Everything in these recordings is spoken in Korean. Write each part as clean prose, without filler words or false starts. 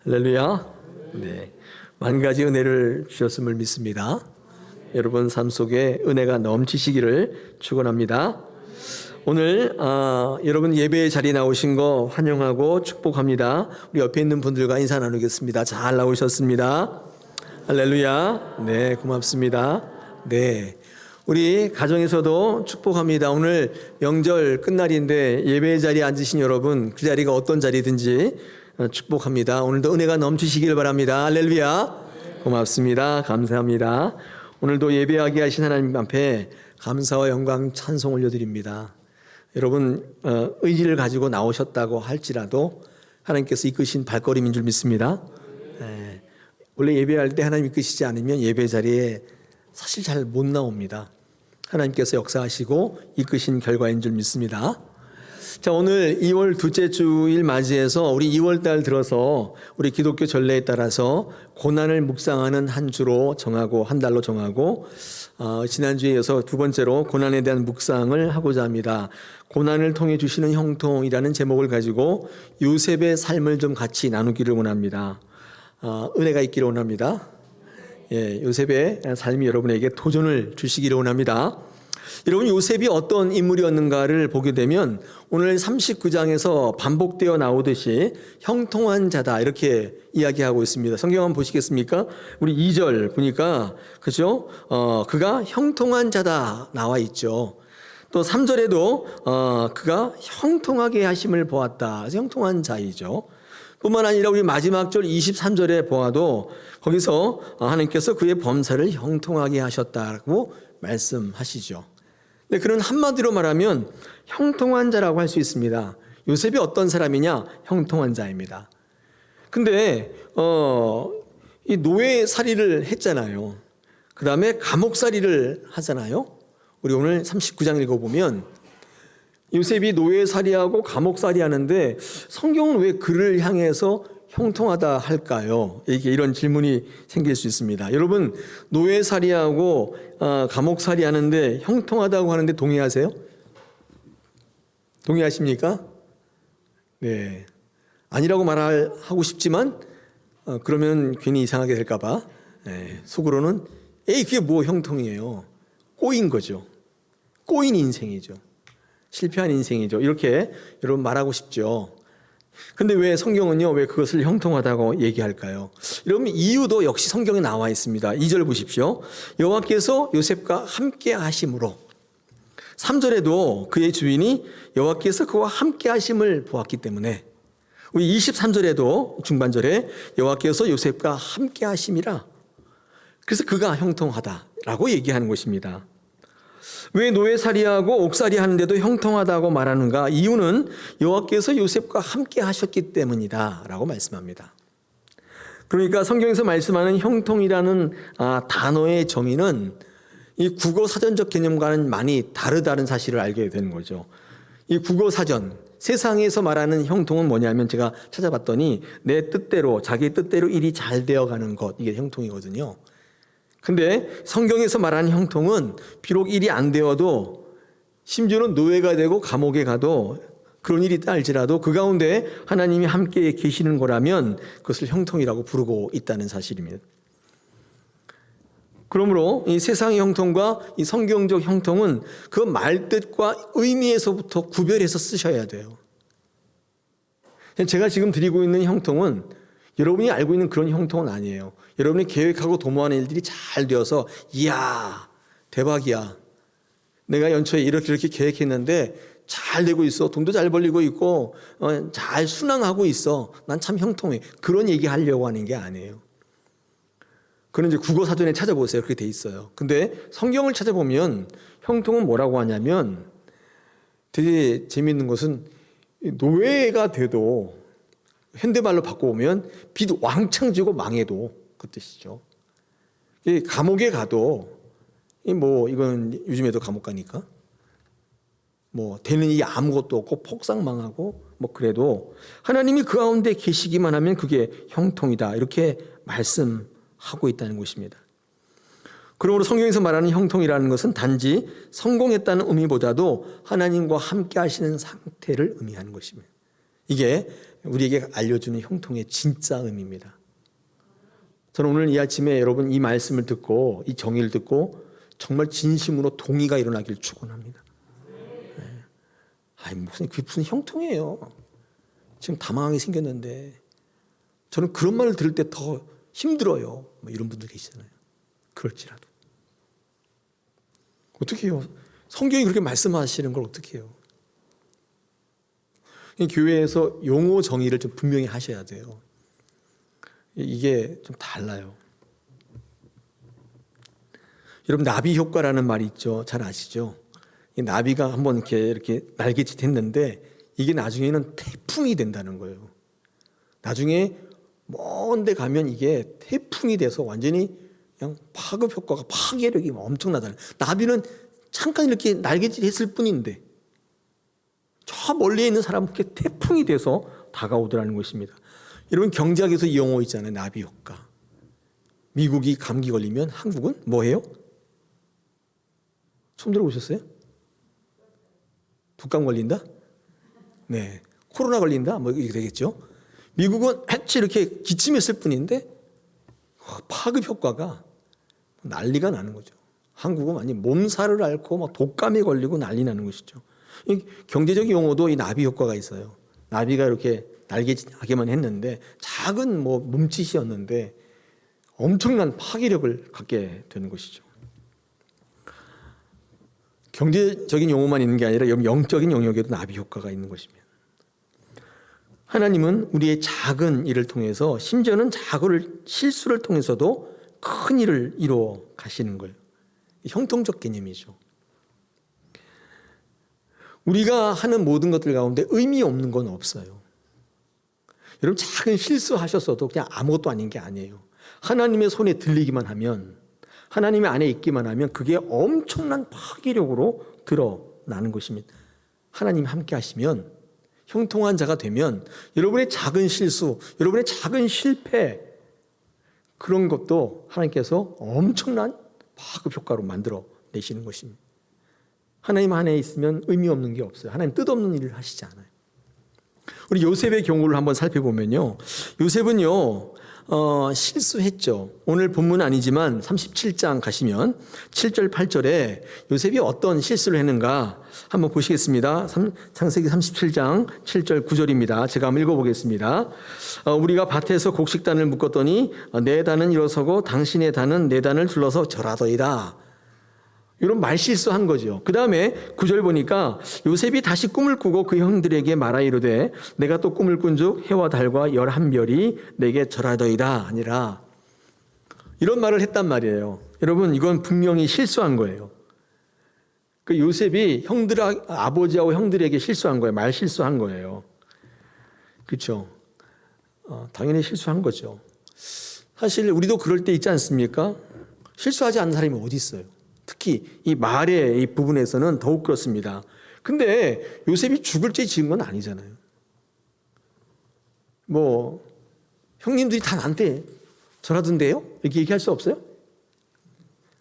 할렐루야. 네. 만 가지 은혜를 주셨음을 믿습니다. 여러분 삶 속에 은혜가 넘치시기를 축원합니다. 오늘 여러분 예배의 자리에 나오신 거 환영하고 축복합니다. 우리 옆에 있는 분들과 인사 나누겠습니다. 잘 나오셨습니다. 할렐루야. 네, 고맙습니다. 네. 우리 가정에서도 축복합니다. 오늘 명절 끝날인데 예배의 자리에 앉으신 여러분, 그 자리가 어떤 자리든지 축복합니다. 오늘도 은혜가 넘치시길 바랍니다. 할렐루야. 고맙습니다. 감사합니다. 오늘도 예배하게 하신 하나님 앞에 감사와 영광 찬송 올려드립니다. 여러분 의지를 가지고 나오셨다고 할지라도 하나님께서 이끄신 발걸음인 줄 믿습니다. 네. 원래 예배할 때 하나님 이끄시지 않으면 예배 자리에 사실 잘 못 나옵니다. 하나님께서 역사하시고 이끄신 결과인 줄 믿습니다. 자, 오늘 2월 둘째 주일 맞이해서 우리 2월 달 들어서 우리 기독교 전례에 따라서 고난을 묵상하는 한 주로 정하고 한 달로 정하고 지난주에 이어서 두 번째로 고난에 대한 묵상을 하고자 합니다. 고난을 통해 주시는 형통이라는 제목을 가지고 요셉의 삶을 좀 같이 나누기를 원합니다. 은혜가 있기를 원합니다. 예, 요셉의 삶이 여러분에게 도전을 주시기를 원합니다. 여러분 요셉이 어떤 인물이었는가를 보게 되면 오늘 39장에서 반복되어 나오듯이 형통한 자다 이렇게 이야기하고 있습니다. 성경 한번 보시겠습니까? 우리 2절 보니까 그죠? 그가 형통한 자다 나와 있죠. 또 3절에도 그가 형통하게 하심을 보았다. 형통한 자이죠. 뿐만 아니라 우리 마지막 절 23절에 보아도 거기서 하나님께서 그의 범사를 형통하게 하셨다고 말씀하시죠. 네, 그런 한마디로 말하면 형통한 자라고 할 수 있습니다. 요셉이 어떤 사람이냐? 형통한 자입니다. 근데 이 노예살이를 했잖아요. 그 다음에 감옥살이를 하잖아요. 우리 오늘 39장 읽어보면 요셉이 노예살이하고 감옥살이 하는데 성경은 왜 그를 향해서 형통하다 할까요? 이런 질문이 생길 수 있습니다. 여러분 노예살이하고 감옥살이 하는데 형통하다고 하는데 동의하세요? 동의하십니까? 네, 아니라고 말하고 싶지만 그러면 괜히 이상하게 될까 봐 속으로는 그게 뭐 형통이에요. 꼬인 거죠. 꼬인 인생이죠. 실패한 인생이죠. 이렇게 여러분 말하고 싶죠. 근데 왜 성경은요, 왜 그것을 형통하다고 얘기할까요? 여러분 이유도 역시 성경에 나와 있습니다. 2절 보십시오. 여호와께서 요셉과 함께 하심으로. 3절에도 그의 주인이 여호와께서 그와 함께 하심을 보았기 때문에. 우리 23절에도 중반절에 여호와께서 요셉과 함께 하심이라. 그래서 그가 형통하다라고 얘기하는 것입니다. 왜 노예살이하고 옥살이 하는데도 형통하다고 말하는가? 이유는 여호와께서 요셉과 함께 하셨기 때문이다 라고 말씀합니다. 그러니까 성경에서 말씀하는 형통이라는 단어의 정의는 이 국어 사전적 개념과는 많이 다르다는 사실을 알게 되는 거죠. 이 국어 사전, 세상에서 말하는 형통은 뭐냐면 제가 찾아봤더니 내 뜻대로, 자기 뜻대로 일이 잘 되어가는 것, 이게 형통이거든요. 근데 성경에서 말하는 형통은 비록 일이 안 되어도 심지어는 노예가 되고 감옥에 가도 그런 일이 있다 할지라도 그 가운데 하나님이 함께 계시는 거라면 그것을 형통이라고 부르고 있다는 사실입니다. 그러므로 이 세상의 형통과 이 성경적 형통은 그 말뜻과 의미에서부터 구별해서 쓰셔야 돼요. 제가 지금 드리고 있는 형통은 여러분이 알고 있는 그런 형통은 아니에요. 여러분이 계획하고 도모하는 일들이 잘 되어서 이야 대박이야. 내가 연초에 이렇게 계획했는데 잘 되고 있어. 돈도 잘 벌리고 있고 잘 순항하고 있어. 난 참 형통해. 그런 얘기 하려고 하는 게 아니에요. 그건 이제 국어사전에 찾아보세요. 그렇게 돼 있어요. 근데 성경을 찾아보면 형통은 뭐라고 하냐면 되게 재미있는 것은 노예가 돼도 현대말로 바꿔보면 빚 왕창 지고 망해도 그 뜻이죠. 감옥에 가도 이건 요즘에도 감옥 가니까 되는 일이 아무것도 없고 폭삭망하고 그래도 하나님이 그 가운데 계시기만 하면 그게 형통이다 이렇게 말씀하고 있다는 것입니다. 그러므로 성경에서 말하는 형통이라는 것은 단지 성공했다는 의미보다도 하나님과 함께 하시는 상태를 의미하는 것입니다. 이게 우리에게 알려주는 형통의 진짜 의미입니다. 저는 오늘 이 아침에 여러분 이 말씀을 듣고 이 정의를 듣고 정말 진심으로 동의가 일어나길 축원합니다. 그게 무슨 형통이에요. 지금 다망하게 생겼는데 저는 그런 말을 들을 때 더 힘들어요. 이런 분들 계시잖아요. 그럴지라도 어떻게 해요? 성경이 그렇게 말씀하시는 걸 어떻게 해요? 교회에서 용어 정의를 좀 분명히 하셔야 돼요. 이게 좀 달라요. 여러분 나비 효과라는 말이 있죠. 잘 아시죠? 이 나비가 한번 이렇게 날개짓 했는데 이게 나중에는 태풍이 된다는 거예요. 나중에 먼 데 가면 이게 태풍이 돼서 완전히 그냥 파급 효과가 파괴력이 엄청나다. 나비는 잠깐 이렇게 날개짓 했을 뿐인데 저 멀리에 있는 사람께 태풍이 돼서 다가오더라는 것입니다. 여러분 경제학에서 이 용어 있잖아요. 나비 효과. 미국이 감기 걸리면 한국은 뭐 해요? 손 들어보셨어요? 독감 걸린다? 네. 코로나 걸린다? 뭐 이렇게 되겠죠. 미국은 해치 이렇게 기침했을 뿐인데 파급 효과가 난리가 나는 거죠. 한국은 완전 몸살을 앓고 막 독감에 걸리고 난리 나는 것이죠. 이 경제적 용어도 이 나비 효과가 있어요. 나비가 이렇게 날개짓하게만 했는데 작은 몸짓이었는데 엄청난 파괴력을 갖게 되는 것이죠. 경제적인 용어만 있는 게 아니라 영적인 영역에도 나비 효과가 있는 것입니다. 하나님은 우리의 작은 일을 통해서 심지어는 작은 실수를 통해서도 큰 일을 이루어 가시는 거예요. 형통적 개념이죠. 우리가 하는 모든 것들 가운데 의미 없는 건 없어요. 여러분 작은 실수하셨어도 그냥 아무것도 아닌 게 아니에요. 하나님의 손에 들리기만 하면 하나님의 안에 있기만 하면 그게 엄청난 파괴력으로 드러나는 것입니다. 하나님 함께 하시면 형통한 자가 되면 여러분의 작은 실수, 여러분의 작은 실패 그런 것도 하나님께서 엄청난 파급 효과로 만들어 내시는 것입니다. 하나님 안에 있으면 의미 없는 게 없어요. 하나님 뜻없는 일을 하시지 않아요. 우리 요셉의 경우를 한번 살펴보면요. 요셉은요. 실수했죠. 오늘 본문은 아니지만 37장 가시면 7절 8절에 요셉이 어떤 실수를 했는가 한번 보시겠습니다. 창세기 37장 7절 9절입니다. 제가 한번 읽어보겠습니다. 우리가 밭에서 곡식단을 묶었더니 내 단은 일어서고 당신의 단은 내 단을 둘러서 절하더이다. 이런 말실수한 거죠. 그 다음에 9절 보니까 요셉이 다시 꿈을 꾸고 그 형들에게 말하 이르되 내가 또 꿈을 꾼즉 해와 달과 11별이 내게 절하더이다 아니라 이런 말을 했단 말이에요. 여러분 이건 분명히 실수한 거예요. 그 요셉이 아버지하고 형들에게 실수한 거예요. 말 실수한 거예요. 그렇죠? 당연히 실수한 거죠. 사실 우리도 그럴 때 있지 않습니까? 실수하지 않는 사람이 어디 있어요? 특히 이 말의 이 부분에서는 더욱 그렇습니다. 근데 요셉이 죽을 죄 지은 건 아니잖아요. 형님들이 다 나한테 절하던데요? 이렇게 얘기할 수 없어요?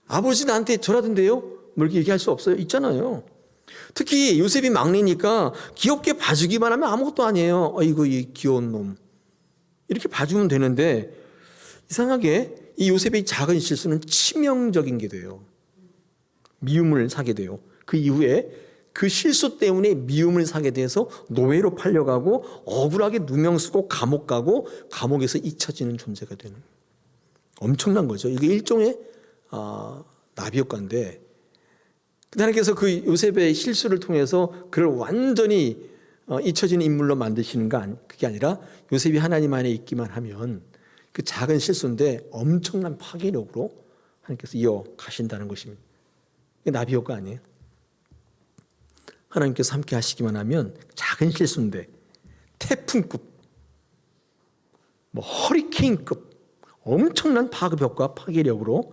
아버지 나한테 절하던데요? 이렇게 얘기할 수 없어요? 있잖아요. 특히 요셉이 막내니까 귀엽게 봐주기만 하면 아무것도 아니에요. 아이고 이 귀여운 놈. 이렇게 봐주면 되는데 이상하게 이 요셉의 작은 실수는 치명적인 게 돼요. 미움을 사게 돼요. 그 이후에 그 실수 때문에 미움을 사게 돼서 노예로 팔려가고 억울하게 누명 쓰고 감옥 가고 감옥에서 잊혀지는 존재가 되는 엄청난 거죠. 이게 일종의 나비 효과인데 하나님께서 그 요셉의 실수를 통해서 그를 완전히 잊혀지는 인물로 만드시는 그게 아니라 요셉이 하나님 안에 있기만 하면 그 작은 실수인데 엄청난 파괴력으로 하나님께서 이어가신다는 것입니다. 이게 나비 효과 아니에요? 하나님께서 함께 하시기만 하면 작은 실수인데 태풍급, 허리케인급 엄청난 파급 효과, 파괴력으로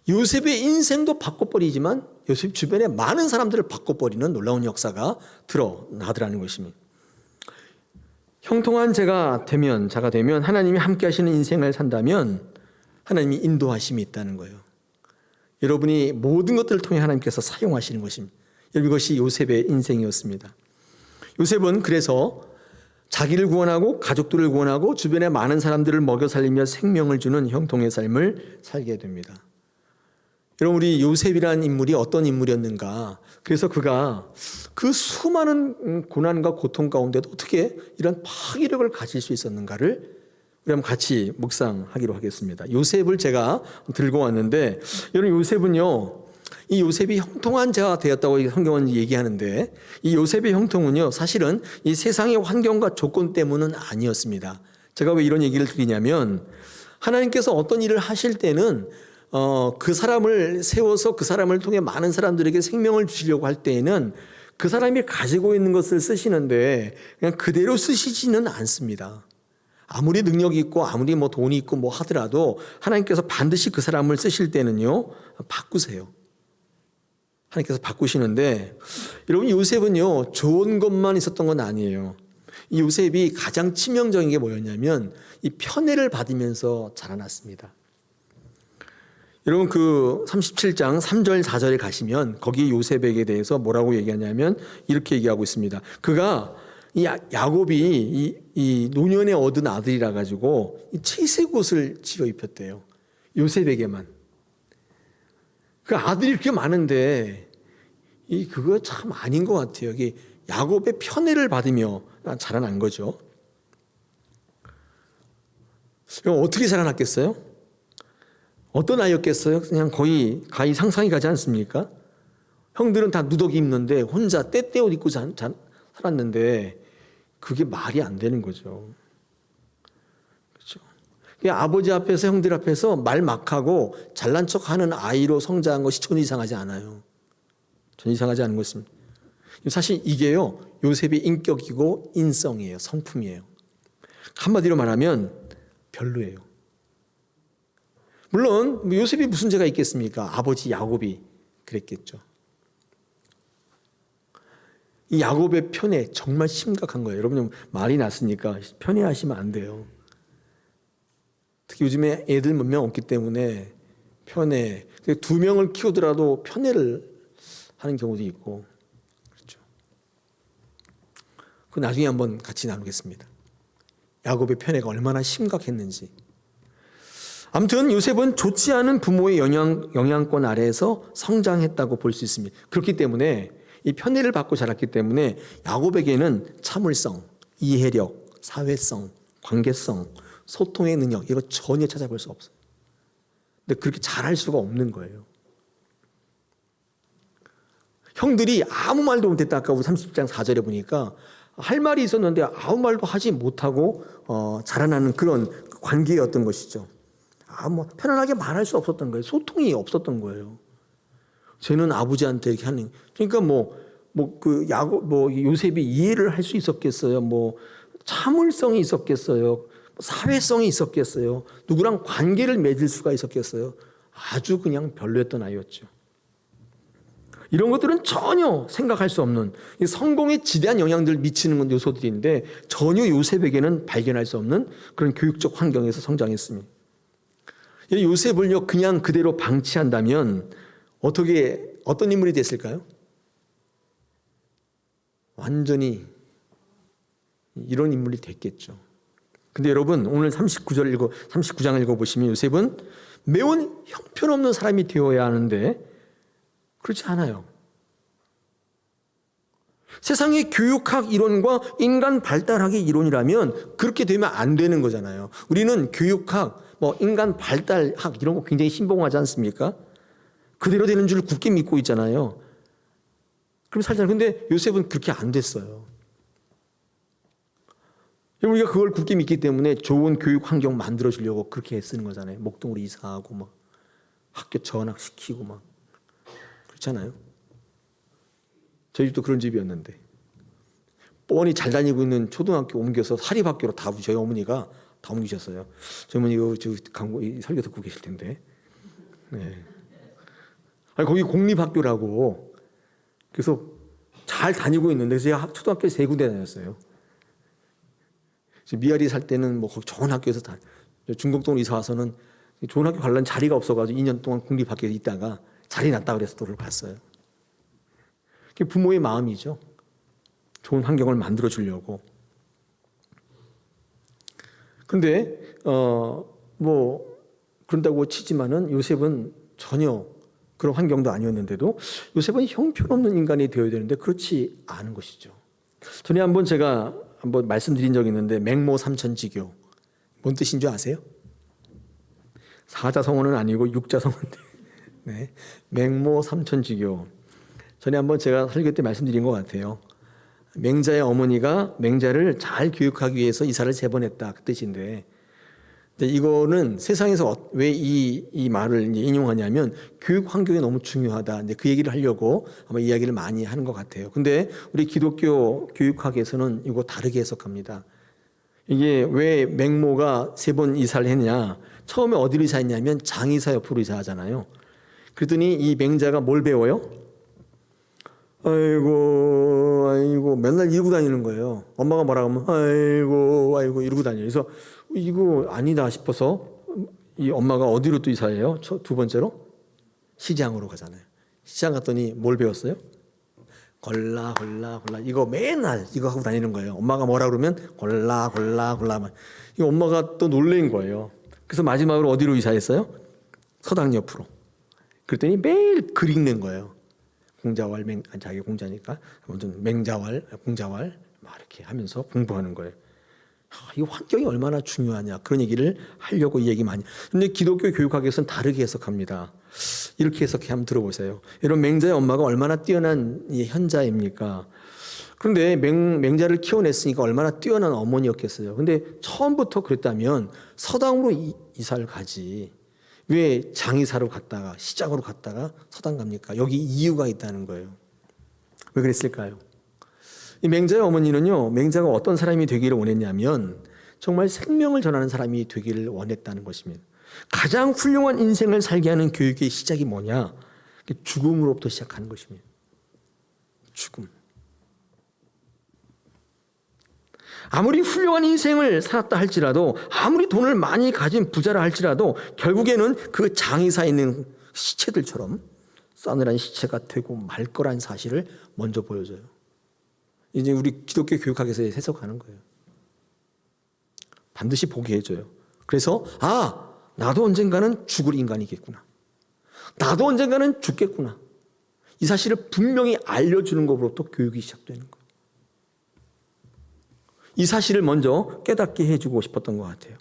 요셉의 인생도 바꿔버리지만 요셉 주변에 많은 사람들을 바꿔버리는 놀라운 역사가 드러나더라는 것입니다. 형통한 자가 되면 하나님이 함께 하시는 인생을 산다면 하나님이 인도하심이 있다는 거예요. 여러분이 모든 것들을 통해 하나님께서 사용하시는 것입니다. 이것이 요셉의 인생이었습니다. 요셉은 그래서 자기를 구원하고 가족들을 구원하고 주변의 많은 사람들을 먹여 살리며 생명을 주는 형통의 삶을 살게 됩니다. 여러분, 우리 요셉이라는 인물이 어떤 인물이었는가? 그래서 그가 그 수많은 고난과 고통 가운데도 어떻게 이런 파괴력을 가질 수 있었는가를 우리 한번 같이 묵상하기로 하겠습니다. 요셉을 제가 들고 왔는데, 여러분, 요셉은요, 이 요셉이 형통한 자가 되었다고 성경은 얘기하는데, 이 요셉의 형통은요, 사실은 이 세상의 환경과 조건 때문은 아니었습니다. 제가 왜 이런 얘기를 드리냐면, 하나님께서 어떤 일을 하실 때는 그 사람을 세워서 그 사람을 통해 많은 사람들에게 생명을 주시려고 할 때에는 그 사람이 가지고 있는 것을 쓰시는데 그냥 그대로 쓰시지는 않습니다. 아무리 능력이 있고 아무리 뭐 돈이 있고 뭐 하더라도 하나님께서 반드시 그 사람을 쓰실 때는요, 바꾸세요. 하나님께서 바꾸시는데, 여러분, 요셉은요, 좋은 것만 있었던 건 아니에요. 이 요셉이 가장 치명적인 게 뭐였냐면 이 편애를 받으면서 자라났습니다. 여러분, 그 37장 3절 4절에 가시면 거기 요셉에게 대해서 뭐라고 얘기하냐면 이렇게 얘기하고 있습니다. 그가 이 야곱이 이 노년에 얻은 아들이라 가지고 이 채색 옷을 지어 입혔대요. 요셉에게만. 그 아들이 그렇게 많은데 그거 참 아닌 것 같아요. 이게 야곱의 편애를 받으며 자라난 거죠. 어떻게 자라났겠어요? 어떤 아이였겠어요? 그냥 거의 상상이 가지 않습니까? 형들은 다 누더기 입는데 혼자 떼떼옷 입고 살았는데 그게 말이 안 되는 거죠. 그렇죠? 아버지 앞에서 형들 앞에서 말 막하고 잘난 척하는 아이로 성장한 것이 전혀 이상하지 않아요. 전혀 이상하지 않은 것입니다. 사실 이게요, 요셉의 인격이고 인성이에요. 성품이에요. 한마디로 말하면 별로예요. 물론 요셉이 무슨 죄가 있겠습니까? 아버지 야곱이 그랬겠죠. 이 야곱의 편애 정말 심각한 거예요. 여러분, 말이 났으니까 편애하시면 안 돼요. 특히 요즘에 애들 몇 명 없기 때문에 편애, 2명을 키우더라도 편애를 하는 경우도 있고, 그렇죠. 그 나중에 한번 같이 나누겠습니다. 야곱의 편애가 얼마나 심각했는지. 아무튼 요셉은 좋지 않은 부모의 영향권 아래에서 성장했다고 볼 수 있습니다. 그렇기 때문에 이 편애를 받고 자랐기 때문에 야곱에게는 참을성, 이해력, 사회성, 관계성, 소통의 능력, 이거 전혀 찾아볼 수 없어요. 근데 그렇게 잘할 수가 없는 거예요. 형들이 아무 말도 못했다. 아까 30장 4절에 보니까 할 말이 있었는데 아무 말도 하지 못하고 자라나는 그런 관계였던 것이죠. 편안하게 말할 수 없었던 거예요. 소통이 없었던 거예요. 쟤는 아버지한테 이렇게 하는. 그러니까 요셉이 이해를 할 수 있었겠어요? 참을성이 있었겠어요? 사회성이 있었겠어요? 누구랑 관계를 맺을 수가 있었겠어요? 아주 그냥 별로였던 아이였죠. 이런 것들은 전혀 생각할 수 없는 성공에 지대한 영향들을 미치는 요소들인데 전혀 요셉에게는 발견할 수 없는 그런 교육적 환경에서 성장했습니다. 요셉을요, 그냥 그대로 방치한다면 어떤 인물이 됐을까요? 완전히 이런 인물이 됐겠죠. 근데 여러분, 오늘 39장을 읽어보시면 요셉은 매우 형편없는 사람이 되어야 하는데 그렇지 않아요. 세상의 교육학 이론과 인간 발달학의 이론이라면 그렇게 되면 안 되는 거잖아요. 우리는 교육학, 인간 발달학 이런 거 굉장히 신봉하지 않습니까? 그대로 되는 줄 굳게 믿고 있잖아요. 그럼 살잖아요. 근데 요셉은 그렇게 안 됐어요. 우리가 그걸 굳게 믿기 때문에 좋은 교육 환경 만들어 주려고 그렇게 애쓰는 거잖아요. 목동으로 이사하고 학교 전학시키고 그렇잖아요. 저희 집도 그런 집이었는데 뻔히 잘 다니고 있는 초등학교 옮겨서 사립학교로 저희 어머니가 다 옮기셨어요. 저희 어머니 광고 설교 듣고 계실 텐데. 네. 거기 공립학교라고. 그래서 잘 다니고 있는데 제가 초등학교 3군데 다녔어요. 미아리 살 때는 거기 좋은 학교에서 중곡동으로 이사 와서는 좋은 학교 가려는 자리가 없어가지고 2년 동안 공립학교에 있다가 자리 났다 그래서 또를 갔어요. 그게 부모의 마음이죠. 좋은 환경을 만들어 주려고. 근데 뭐 그런다고 치지만은 요셉은 전혀 그런 환경도 아니었는데도 요셉은 형편없는 인간이 되어야 되는데 그렇지 않은 것이죠. 전에 제가 한번 말씀드린 적이 있는데 맹모 삼천지교 뭔 뜻인 줄 아세요? 사자성어는 아니고 육자성어인데 네. 맹모 삼천지교 전에 한번 제가 설교 때 말씀드린 것 같아요. 맹자의 어머니가 맹자를 잘 교육하기 위해서 이사를 3번 했다 그 뜻인데 이거는 세상에서 왜 이 말을 이제 인용하냐면 교육 환경이 너무 중요하다. 이제 그 얘기를 하려고 아마 이야기를 많이 하는 것 같아요. 근데 우리 기독교 교육학에서는 이거 다르게 해석합니다. 이게 왜 맹모가 3번 이사를 했냐? 처음에 어디로 이사했냐면 장의사 옆으로 이사하잖아요. 그랬더니 이 맹자가 뭘 배워요? 아이고 맨날 이러고 다니는 거예요. 엄마가 뭐라 하면 아이고 이러고 다녀요. 그래서 이거 아니다 싶어서 이 엄마가 어디로 또 이사해요? 2번째로 시장으로 가잖아요. 시장 갔더니 뭘 배웠어요? 골라 이거 맨날 이거 하고 다니는 거예요. 엄마가 뭐라 그러면 골라 이 엄마가 또 놀란 거예요. 그래서 마지막으로 어디로 이사했어요? 서당 옆으로. 그랬더니 매일 글 읽는 거예요. 공자왈 자기 공자니까 아무튼 맹자왈 공자왈 막 이렇게 하면서 공부하는 거예요. 이 환경이 얼마나 중요하냐 그런 얘기를 하려고 이 얘기 많이. 근데 기독교 교육학에서는 다르게 해석합니다. 이렇게 해석해 한번 들어보세요. 여러분 맹자의 엄마가 얼마나 뛰어난 현자입니까? 그런데 맹자를 키워냈으니까 얼마나 뛰어난 어머니였겠어요. 근데 처음부터 그랬다면 서당으로 이사를 가지. 왜 장의사로 갔다가 시장으로 갔다가 서당 갑니까? 여기 이유가 있다는 거예요. 왜 그랬을까요? 이 맹자의 어머니는요, 맹자가 어떤 사람이 되기를 원했냐면 정말 생명을 전하는 사람이 되기를 원했다는 것입니다. 가장 훌륭한 인생을 살게 하는 교육의 시작이 뭐냐? 죽음으로부터 시작하는 것입니다. 죽음. 아무리 훌륭한 인생을 살았다 할지라도 아무리 돈을 많이 가진 부자라 할지라도 결국에는 그 장의사에 있는 시체들처럼 싸늘한 시체가 되고 말 거란 사실을 먼저 보여줘요. 이제 우리 기독교 교육학에서 해석하는 거예요. 반드시 보게 해줘요. 그래서 나도 언젠가는 죽을 인간이겠구나. 나도 언젠가는 죽겠구나. 이 사실을 분명히 알려주는 것으로부터 교육이 시작되는 거예요. 이 사실을 먼저 깨닫게 해주고 싶었던 것 같아요.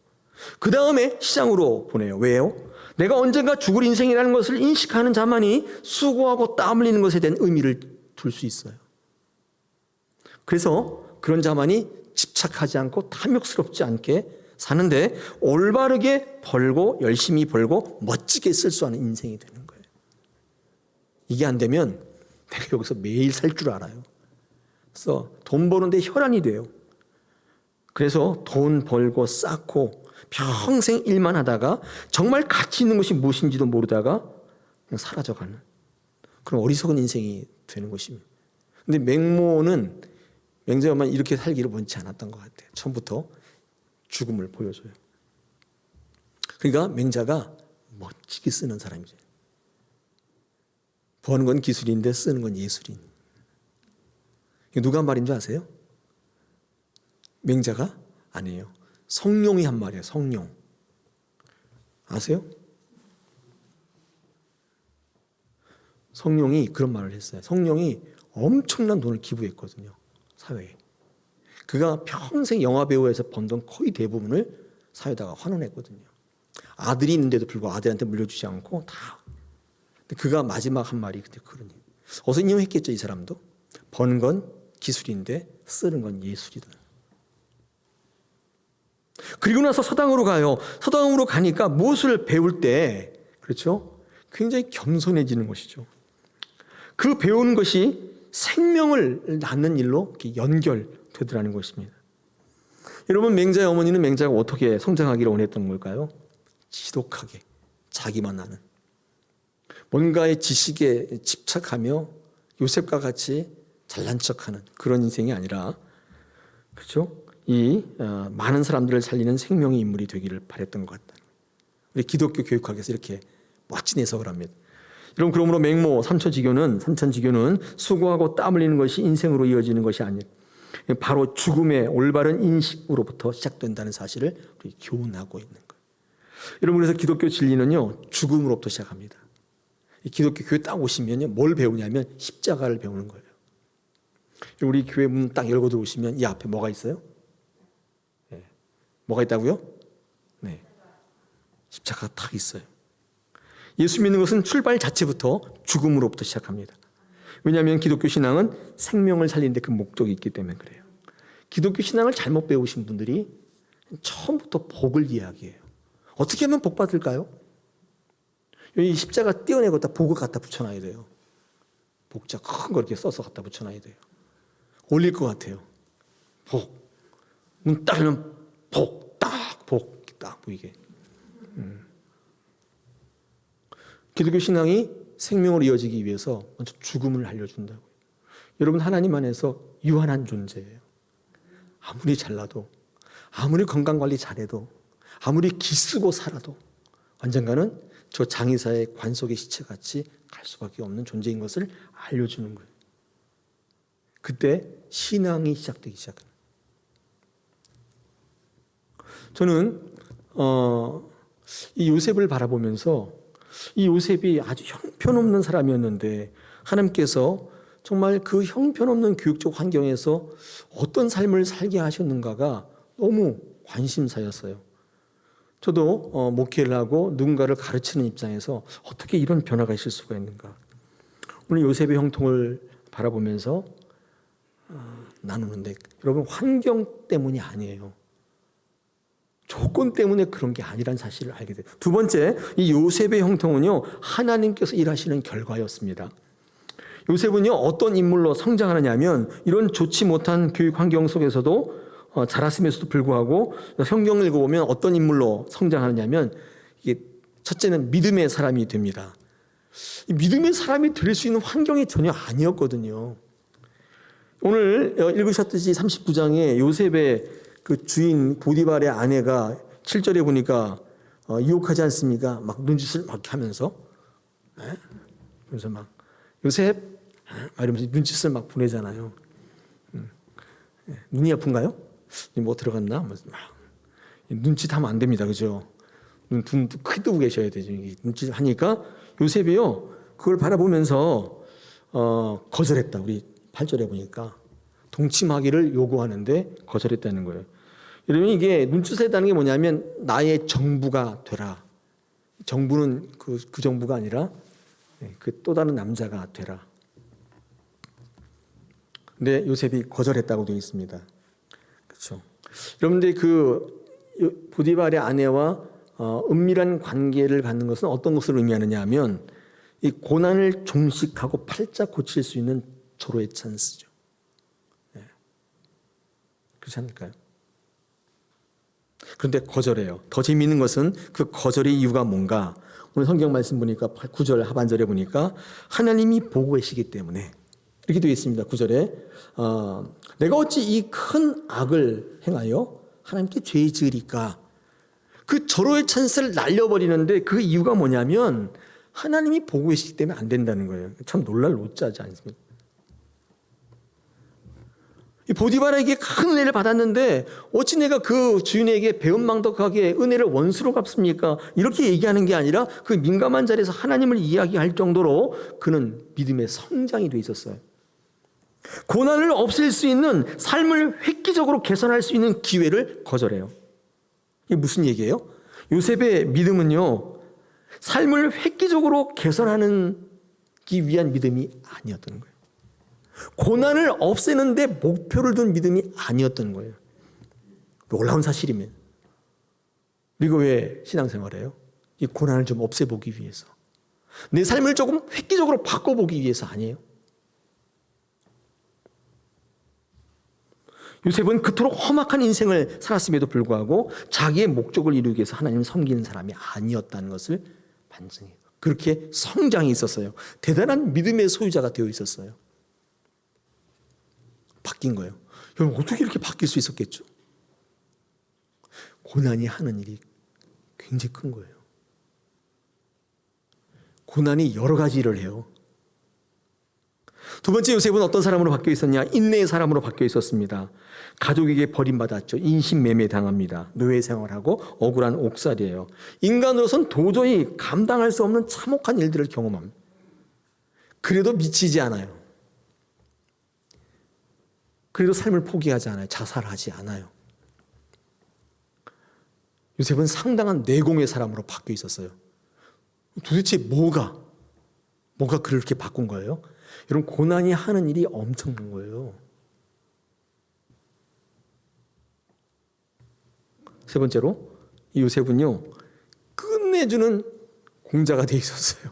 그 다음에 시장으로 보내요. 왜요? 내가 언젠가 죽을 인생이라는 것을 인식하는 자만이 수고하고 땀 흘리는 것에 대한 의미를 둘 수 있어요. 그래서 그런 자만이 집착하지 않고 탐욕스럽지 않게 사는데 올바르게 벌고 열심히 벌고 멋지게 쓸 수 있는 인생이 되는 거예요. 이게 안 되면 내가 여기서 매일 살 줄 알아요. 그래서 돈 버는데 혈안이 돼요. 그래서 돈 벌고 쌓고 평생 일만 하다가 정말 가치 있는 것이 무엇인지도 모르다가 그냥 사라져가는 그런 어리석은 인생이 되는 것입니다. 근데 맹자의 엄마는 이렇게 살기를 원치 않았던 것 같아요. 처음부터 죽음을 보여줘요. 그러니까 맹자가 멋지게 쓰는 사람이죠. 버는 건 기술인데 쓰는 건 예술인. 이거 누가 한 말인 줄 아세요? 맹자가 아니에요. 성룡이 한 말이에요. 성룡. 아세요? 성룡이 그런 말을 했어요. 성룡이 엄청난 돈을 기부했거든요. 사회에. 그가 평생 영화배우에서 번 돈 거의 대부분을 사회에다가 환원했거든요. 아들이 있는데도 불구하고 아들한테 물려주지 않고 다. 근데 그가 마지막 한 말이 근데 그러니. 어서 인용했겠죠, 이 사람도. 버는 건 기술인데 쓰는 건 예술이다. 그리고 나서 서당으로 가요. 서당으로 가니까 무엇을 배울 때, 그렇죠? 굉장히 겸손해지는 것이죠. 그 배우는 것이 생명을 낳는 일로 연결되더라는 것입니다. 여러분, 맹자의 어머니는 맹자가 어떻게 성장하기를 원했던 걸까요? 지독하게, 자기만 아는. 뭔가의 지식에 집착하며 요셉과 같이 잘난 척하는 그런 인생이 아니라, 그렇죠? 많은 사람들을 살리는 생명의 인물이 되기를 바랬던 것 같다. 우리 기독교 교육학에서 이렇게 멋진 해석을 합니다. 여러분, 그러므로 맹모 삼천지교는 수고하고 땀 흘리는 것이 인생으로 이어지는 것이 아니에요. 바로 죽음의 올바른 인식으로부터 시작된다는 사실을 우리 교훈하고 있는 거예요. 여러분, 그래서 기독교 진리는요, 죽음으로부터 시작합니다. 기독교 교회 딱 오시면요, 뭘 배우냐면 십자가를 배우는 거예요. 우리 교회 문 딱 열고 들어오시면 이 앞에 뭐가 있어요? 네. 뭐가 있다고요? 네. 십자가가 딱 있어요. 예수 믿는 것은 출발 자체부터 죽음으로부터 시작합니다. 왜냐하면 기독교 신앙은 생명을 살리는 데 그 목적이 있기 때문에 그래요. 기독교 신앙을 잘못 배우신 분들이 처음부터 복을 이야기해요. 어떻게 하면 복 받을까요? 이 십자가 떼어내고 다 복을 갖다 붙여놔야 돼요. 복자 큰 거 이렇게 써서 갖다 붙여놔야 돼요. 올릴 것 같아요. 복. 문 딱 열면 복. 딱 복. 딱 보이게. 기독교 신앙이 생명으로 이어지기 위해서 먼저 죽음을 알려준다고요. 여러분, 하나님 안에서 유한한 존재예요. 아무리 잘나도, 아무리 건강관리 잘해도, 아무리 기쓰고 살아도 언젠가는 저 장의사의 관 속의 시체같이 갈 수밖에 없는 존재인 것을 알려주는 거예요. 그때 신앙이 시작되기 시작합니다. 저는 이 요셉을 바라보면서 이 요셉이 아주 형편없는 사람이었는데 하나님께서 정말 그 형편없는 교육적 환경에서 어떤 삶을 살게 하셨는가가 너무 관심사였어요. 저도 목회를 하고 누군가를 가르치는 입장에서 어떻게 이런 변화가 있을 수가 있는가. 오늘 요셉의 형통을 바라보면서 나누는데, 여러분, 환경 때문이 아니에요. 조건 때문에 그런 게 아니란 사실을 알게 돼요. 두 번째, 이 요셉의 형통은요, 하나님께서 일하시는 결과였습니다. 요셉은요, 어떤 인물로 성장하느냐면 이런 좋지 못한 교육 환경 속에서도 자랐음에도 불구하고 성경을 읽어보면 어떤 인물로 성장하느냐면, 이게 첫째는 믿음의 사람이 됩니다. 믿음의 사람이 될 수 있는 환경이 전혀 아니었거든요. 오늘 읽으셨듯이 39장에 요셉의 그 주인 보디발의 아내가 7절에 보니까 유혹하지 않습니까? 막 눈짓을 막 하면서, 그래서 막 요셉 이러면서 눈짓을 막 보내잖아요. 눈이 아픈가요? 뭐 들어갔나? 막 눈짓하면 안 됩니다, 그죠? 눈 크게 뜨고 계셔야 되죠. 눈짓 하니까 요셉이요, 그걸 바라보면서 거절했다. 우리 8절에 보니까 동침하기를 요구하는데 거절했다는 거예요. 여러분, 이게 눈짓을 했다는 게 뭐냐면 나의 정부가 되라. 정부는 그 정부가 아니라 그 또 다른 남자가 되라. 근데 요셉이 거절했다고 되어 있습니다. 그렇죠? 여러분들, 그 보디발의 아내와 은밀한 관계를 갖는 것은 어떤 것을 의미하느냐 하면 이 고난을 종식하고 팔자 고칠 수 있는 절호의 찬스죠. 그렇지 않을까요? 그런데 거절해요. 더 재미있는 것은 그 거절의 이유가 뭔가, 오늘 성경 말씀 보니까 9절 하반절에 보니까 하나님이 보고 계시기 때문에 이렇게 되어 있습니다. 9절에 내가 어찌 이 큰 악을 행하여 하나님께 죄 지으리까. 그 절호의 찬스를 날려버리는데 그 이유가 뭐냐면 하나님이 보고 계시기 때문에 안 된다는 거예요. 참 놀랄 노자지 않습니까? 이 보디발에게 큰 은혜를 받았는데 어찌 내가 그 주인에게 배은망덕하게 은혜를 원수로 갚습니까? 이렇게 얘기하는 게 아니라 그 민감한 자리에서 하나님을 이야기할 정도로 그는 믿음의 성장이 돼 있었어요. 고난을 없앨 수 있는, 삶을 획기적으로 개선할 수 있는 기회를 거절해요. 이게 무슨 얘기예요? 요셉의 믿음은요, 삶을 획기적으로 개선하기 위한 믿음이 아니었던 거예요. 고난을 없애는 데 목표를 둔 믿음이 아니었던 거예요. 놀라운 사실이면. 그리고 왜 신앙생활해요? 이 고난을 좀 없애보기 위해서. 내 삶을 조금 획기적으로 바꿔보기 위해서 아니에요. 요셉은 그토록 험악한 인생을 살았음에도 불구하고 자기의 목적을 이루기 위해서 하나님을 섬기는 사람이 아니었다는 것을 반증해요. 그렇게 성장이 있었어요. 대단한 믿음의 소유자가 되어 있었어요. 바뀐 거예요. 여러분, 어떻게 이렇게 바뀔 수 있었겠죠? 고난이 하는 일이 굉장히 큰 거예요. 고난이 여러 가지 일을 해요. 두 번째 요셉은 어떤 사람으로 바뀌어 있었냐? 인내의 사람으로 바뀌어 있었습니다. 가족에게 버림받았죠. 인신매매 당합니다. 노예 생활하고 억울한 옥살이에요. 인간으로선 도저히 감당할 수 없는 참혹한 일들을 경험합니다. 그래도 미치지 않아요. 그래도 삶을 포기하지 않아요. 자살하지 않아요. 요셉은 상당한 내공의 사람으로 바뀌어 있었어요. 도대체 뭐가 그를 이렇게 바꾼 거예요? 여러분, 고난이 하는 일이 엄청난 거예요. 세 번째로, 이 요셉은요, 끝내주는 공자가 돼 있었어요.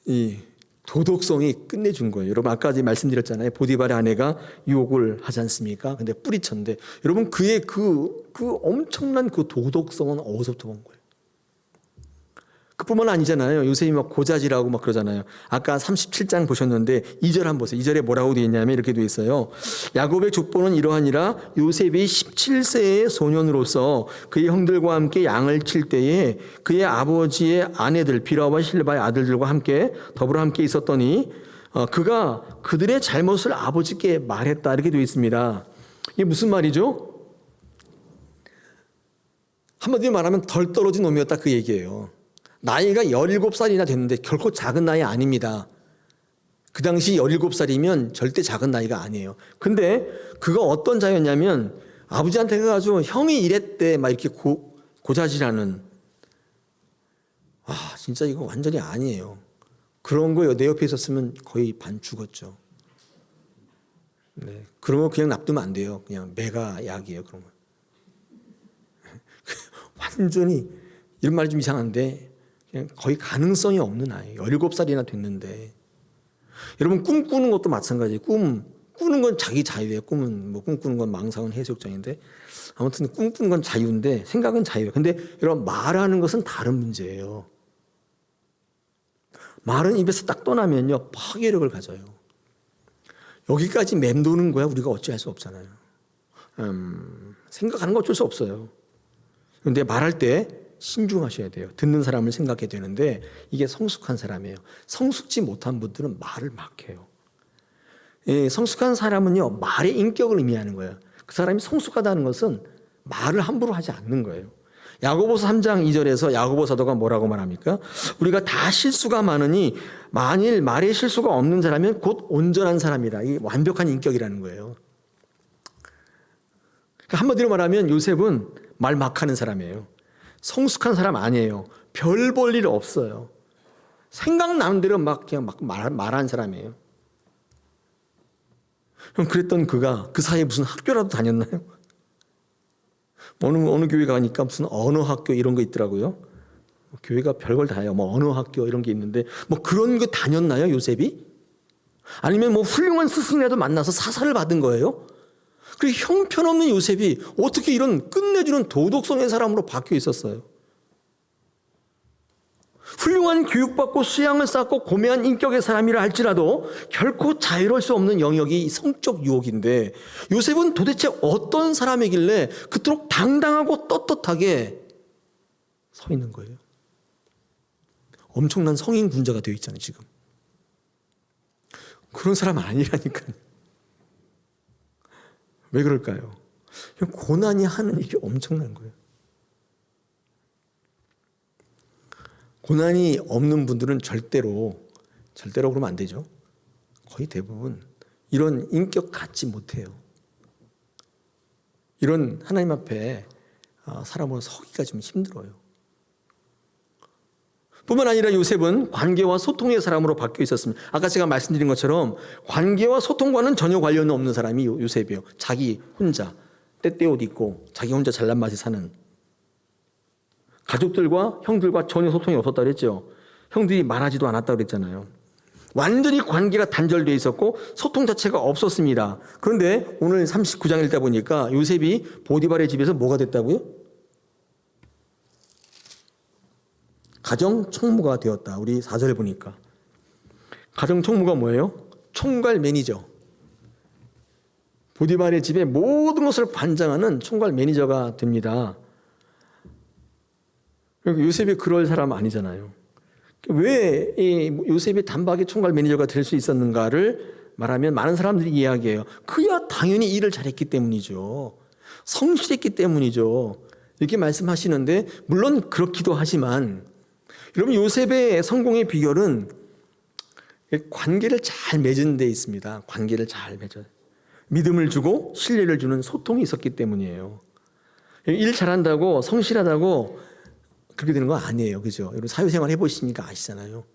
이 도덕성이 끝내준 거예요. 여러분, 아까 말씀드렸잖아요. 보디발의 아내가 유혹을 하지 않습니까? 근데 뿌리쳤는데, 여러분, 그의 그 엄청난 그 도덕성은 어디서부터 온 거예요? 그뿐만 아니잖아요. 요셉이 막 고자질하고 막 그러잖아요. 아까 37장 보셨는데 2절 한번 보세요. 2절에 뭐라고 되어 있냐면 이렇게 되어 있어요. 야곱의 족보는 이러하니라. 요셉이 17세의 소년으로서 그의 형들과 함께 양을 칠 때에 그의 아버지의 아내들 비라와 실바의 아들들과 함께 더불어 함께 있었더니 그가 그들의 잘못을 아버지께 말했다. 이렇게 되어 있습니다. 이게 무슨 말이죠? 한마디로 말하면 덜 떨어진 놈이었다, 그 얘기예요. 나이가 17살이나 됐는데 결코 작은 나이 아닙니다. 그 당시 17살이면 절대 작은 나이가 아니에요. 근데 그가 어떤 자였냐면 아버지한테 가가지고 형이 이랬대 막 이렇게 고자질하는, 진짜 이거 완전히 아니에요. 그런 거 내 옆에 있었으면 거의 반 죽었죠. 네, 그런 거 그냥 놔두면 안 돼요. 그냥 매가 약이에요. 그런 거. 완전히, 이런 말이 좀 이상한데 거의 가능성이 없는 아이. 17살이나 됐는데. 여러분, 꿈 꾸는 것도 마찬가지예요. 꾸는 건 자기 자유예요. 꿈은 꿈꾸는 건 망상은 해수욕장인데, 아무튼 꿈꾸는 건 자유인데 생각은 자유예요. 근데 여러분, 말하는 것은 다른 문제예요. 말은 입에서 딱 떠나면요, 파괴력을 가져요. 여기까지 맴도는 거야 우리가 어찌할 수 없잖아요. 생각하는 거 어쩔 수 없어요. 근데 말할 때 신중하셔야 돼요. 듣는 사람을 생각해야 되는데 이게 성숙한 사람이에요. 성숙지 못한 분들은 말을 막 해요. 성숙한 사람은요, 말의 인격을 의미하는 거예요. 그 사람이 성숙하다는 것은 말을 함부로 하지 않는 거예요. 야고보서 3장 2절에서 야고보 사도가 뭐라고 말합니까? 우리가 다 실수가 많으니 만일 말에 실수가 없는 사람은 곧 온전한 사람이라. 이 완벽한 인격이라는 거예요. 그러니까 한마디로 말하면 요셉은 말 막 하는 사람이에요. 성숙한 사람 아니에요. 별 볼 일 없어요. 생각나는 대로 그냥 말하는 사람이에요. 그럼 그랬던 그가 그 사이에 무슨 학교라도 다녔나요? 어느 교회 가니까 무슨 언어학교 이런 거 있더라고요. 교회가 별걸 다 해요. 언어학교 이런 게 있는데 그런 거 다녔나요, 요셉이? 아니면 훌륭한 스승이라도 만나서 사사를 받은 거예요? 그 형편없는 요셉이 어떻게 이런 끝내주는 도덕성의 사람으로 바뀌어 있었어요? 훌륭한 교육받고 수양을 쌓고 고매한 인격의 사람이라 할지라도 결코 자유로울 수 없는 영역이 성적 유혹인데, 요셉은 도대체 어떤 사람이길래 그토록 당당하고 떳떳하게 서 있는 거예요? 엄청난 성인 군자가 되어 있잖아요, 지금. 그런 사람 아니라니까요. 왜 그럴까요? 고난이 하는 일이 엄청난 거예요. 고난이 없는 분들은 절대로 그러면 안 되죠. 거의 대부분 이런 인격 갖지 못해요. 이런 하나님 앞에 사람으로 서기가 좀 힘들어요. 뿐만 아니라 요셉은 관계와 소통의 사람으로 바뀌어 있었습니다. 아까 제가 말씀드린 것처럼 관계와 소통과는 전혀 관련 없는 사람이 요셉이에요. 자기 혼자 때때 옷 입고 자기 혼자 잘난 맛에 사는, 가족들과 형들과 전혀 소통이 없었다 그랬죠. 형들이 말하지도 않았다 그랬잖아요. 완전히 관계가 단절되어 있었고 소통 자체가 없었습니다. 그런데 오늘 39장 읽다 보니까 요셉이 보디발의 집에서 뭐가 됐다고요? 가정 총무가 되었다. 우리 4절에 보니까. 가정 총무가 뭐예요? 총괄 매니저. 보디발의 집에 모든 것을 관장하는 총괄 매니저가 됩니다. 요셉이 그럴 사람 아니잖아요. 왜 이 요셉이 단박에 총괄 매니저가 될 수 있었는가를 말하면 많은 사람들이 이야기해요. 그야 당연히 일을 잘했기 때문이죠. 성실했기 때문이죠. 이렇게 말씀하시는데 물론 그렇기도 하지만 여러분 요셉의 성공의 비결은 관계를 잘 맺은 데 있습니다. 관계를 잘 맺어요. 믿음을 주고 신뢰를 주는 소통이 있었기 때문이에요. 일 잘한다고 성실하다고 그렇게 되는 거 아니에요. 그죠? 여러분 사회생활 해보시니까 아시잖아요.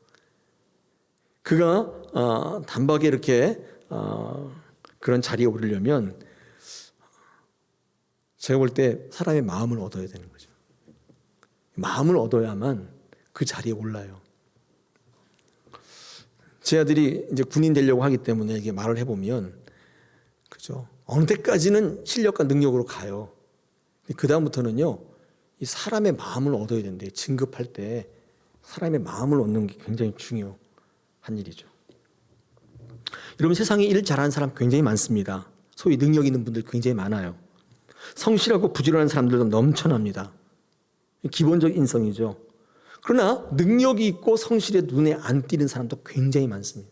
그가 단박에 이렇게 그런 자리에 오르려면 제가 볼 때 사람의 마음을 얻어야 되는 거죠. 마음을 얻어야만 그 자리에 올라요. 제 아들이 이제 군인 되려고 하기 때문에 이게 말을 해보면, 그죠? 어느 때까지는 실력과 능력으로 가요. 그 다음부터는요, 이 사람의 마음을 얻어야 된대요. 진급할 때 사람의 마음을 얻는 게 굉장히 중요한 일이죠. 여러분 세상에 일 잘하는 사람 굉장히 많습니다. 소위 능력 있는 분들 굉장히 많아요. 성실하고 부지런한 사람들도 넘쳐납니다. 기본적 인성이죠. 그러나 능력이 있고 성실에 눈에 안 띄는 사람도 굉장히 많습니다.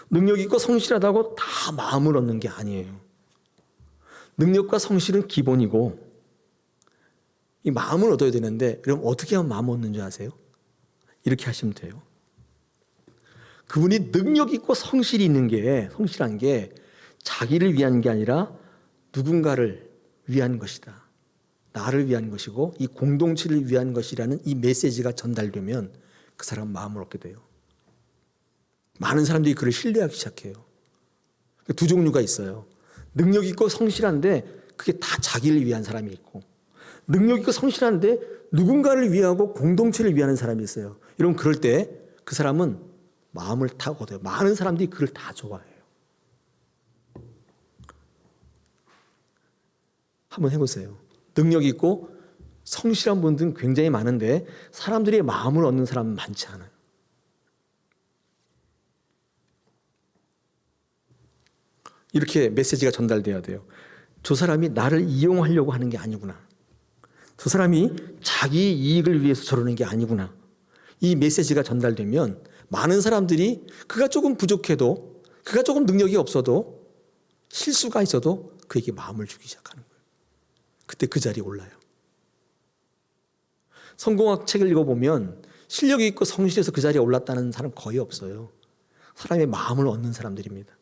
능력이 있고 성실하다고 다 마음을 얻는 게 아니에요. 능력과 성실은 기본이고 이 마음을 얻어야 되는데 그럼 어떻게 하면 마음을 얻는 줄 아세요? 이렇게 하시면 돼요. 그분이 능력 있고 성실이 있는 게, 성실한 게 자기를 위한 게 아니라 누군가를 위한 것이다. 나를 위한 것이고 이 공동체를 위한 것이라는 이 메시지가 전달되면 그 사람은 마음을 얻게 돼요. 많은 사람들이 그를 신뢰하기 시작해요. 두 종류가 있어요. 능력 있고 성실한데 그게 다 자기를 위한 사람이 있고, 능력 있고 성실한데 누군가를 위하고 공동체를 위하는 사람이 있어요. 여러분 그럴 때 그 사람은 마음을 다 얻어요. 많은 사람들이 그를 다 좋아해요. 한번 해보세요. 능력 있고 성실한 분들은 굉장히 많은데 사람들의 마음을 얻는 사람은 많지 않아요. 이렇게 메시지가 전달돼야 돼요. 저 사람이 나를 이용하려고 하는 게 아니구나. 저 사람이 자기 이익을 위해서 저러는 게 아니구나. 이 메시지가 전달되면 많은 사람들이 그가 조금 부족해도, 그가 조금 능력이 없어도, 실수가 있어도 그에게 마음을 주기 시작하는 거예요. 그때 그 자리에 올라요. 성공학 책을 읽어보면 실력이 있고 성실해서 그 자리에 올랐다는 사람 거의 없어요. 사람의 마음을 얻는 사람들입니다.